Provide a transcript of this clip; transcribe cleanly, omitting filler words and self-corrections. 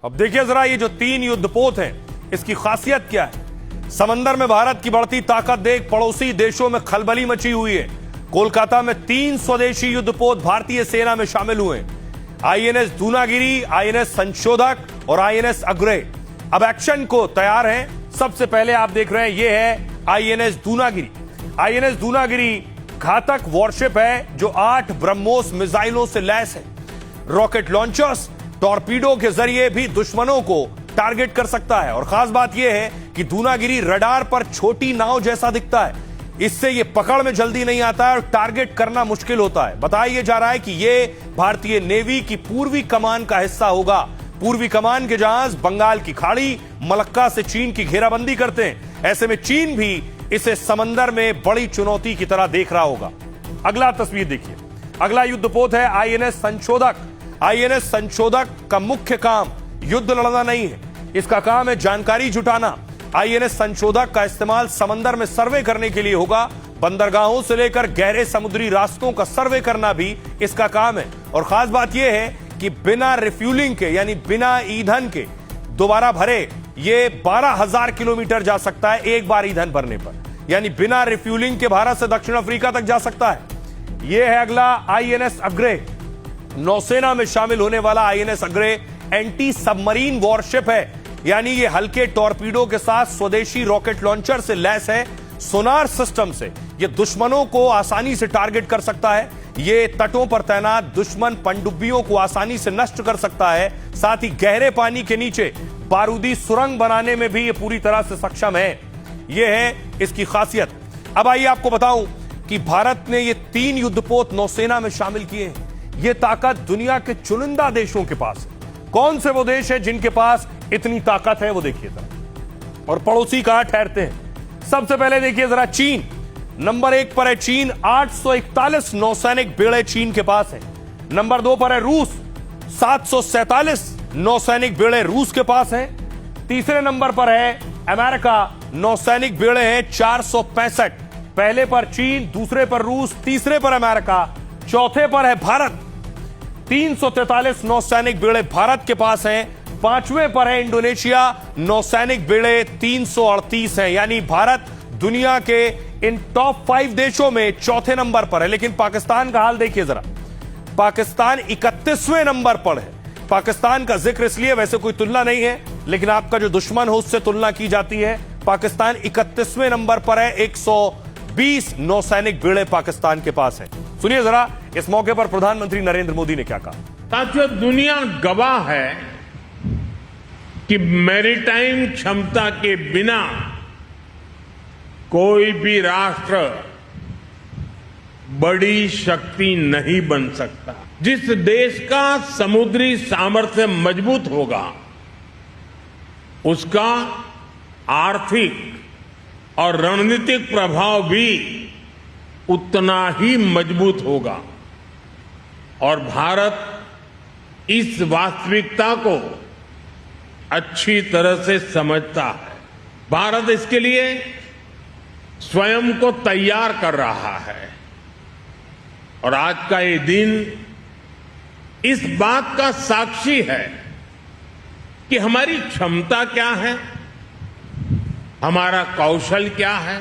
अब देखिए जरा ये जो 3 युद्धपोत हैं इसकी खासियत क्या है। समंदर में भारत की बढ़ती ताकत देख पड़ोसी देशों में खलबली मची हुई है। कोलकाता में 3 स्वदेशी युद्धपोत भारतीय सेना में शामिल हुए। आईएनएस दूनागिरी, आईएनएस संशोधक और आईएनएस अग्रे अब एक्शन को तैयार हैं। सबसे पहले आप देख रहे हैं ये है आईएनएस दूनागिरी। आईएनएस दूनागिरी घातक वॉरशिप है जो 8 ब्रह्मोस मिसाइलों से लैस है। रॉकेट लॉन्चर्स, टॉर्पीडो के जरिए भी दुश्मनों को टारगेट कर सकता है। और खास बात यह है कि दूनागिरी रडार पर छोटी नाव जैसा दिखता है। इससे यह पकड़ में जल्दी नहीं आता है और टारगेट करना मुश्किल होता है। बताया जा रहा है कि यह भारतीय नेवी की पूर्वी कमान का हिस्सा होगा। पूर्वी कमान के जहाज बंगाल की खाड़ी, मलक्का से चीन की घेराबंदी करते हैं। ऐसे में चीन भी इसे समंदर में बड़ी चुनौती की तरह देख रहा होगा। अगला तस्वीर देखिए। अगला युद्धपोत है आईएनएस संशोधक। आईएनएस संशोधक का मुख्य काम युद्ध लड़ना नहीं है, इसका काम है जानकारी जुटाना। आईएनएस संशोधक का इस्तेमाल समंदर में सर्वे करने के लिए होगा। बंदरगाहों से लेकर गहरे समुद्री रास्तों का सर्वे करना भी इसका काम है। और खास बात यह है कि बिना रिफ्यूलिंग के यानी बिना ईंधन के दोबारा भरे ये 12,000 किलोमीटर जा सकता है एक बार ईंधन भरने पर। यानी बिना रिफ्यूलिंग के भारत से दक्षिण अफ्रीका तक जा सकता है। यह है अगला आईएनएस अग्रे। नौसेना में शामिल होने वाला आईएनएस अग्रे एंटी सबमरीन वॉरशिप है। यानी ये हल्के टॉर्पीडो के साथ स्वदेशी रॉकेट लॉन्चर से लैस है। सोनार सिस्टम से ये दुश्मनों को आसानी से टारगेट कर सकता है। ये तटों पर तैनात दुश्मन पनडुब्बियों को आसानी से नष्ट कर सकता है। साथ ही गहरे पानी के नीचे बारूदी सुरंग बनाने में भी ये पूरी तरह से सक्षम है। यह है इसकी खासियत। अब आइए आपको बताऊं कि भारत ने ये 3 युद्धपोत नौसेना में शामिल किए हैं। यह ताकत दुनिया के चुनिंदा देशों के पास है। कौन से वो देश है जिनके पास इतनी ताकत है वो देखिए जरा। और पड़ोसी कहां ठहरते हैं। सबसे पहले देखिए जरा चीन। नंबर 1 पर है चीन। 841 नौसैनिक बेड़े चीन के पास है। नंबर 2 पर है रूस। 747 नौसैनिक बेड़े रूस के पास है। तीसरे नंबर पर है अमेरिका। नौसैनिक बेड़े हैं 465। पहले पर चीन, दूसरे पर रूस, तीसरे पर अमेरिका, चौथे पर है भारत। 343 नौसैनिक बेड़े भारत के पास हैं। 5वें पर है इंडोनेशिया। नौसैनिक बेड़े 338 हैं। यानी भारत दुनिया के इन टॉप 5 देशों में चौथे नंबर पर है। लेकिन पाकिस्तान का हाल देखिए जरा। पाकिस्तान 31वें नंबर पर है। पाकिस्तान का जिक्र इसलिए, वैसे कोई तुलना नहीं है, लेकिन आपका जो दुश्मन हो उससे तुलना की जाती है। पाकिस्तान 31वें नंबर पर है। 120 नौसैनिक बेड़े पाकिस्तान के पास है। सुनिए जरा इस मौके पर प्रधानमंत्री नरेंद्र मोदी ने क्या कहा। साथियों, दुनिया गवाह है कि मैरीटाइम क्षमता के बिना कोई भी राष्ट्र बड़ी शक्ति नहीं बन सकता। जिस देश का समुद्री सामर्थ्य मजबूत होगा उसका आर्थिक और रणनीतिक प्रभाव भी उतना ही मजबूत होगा। और भारत इस वास्तविकता को अच्छी तरह से समझता है। भारत इसके लिए स्वयं को तैयार कर रहा है। और आज का ये दिन इस बात का साक्षी है कि हमारी क्षमता क्या है, हमारा कौशल क्या है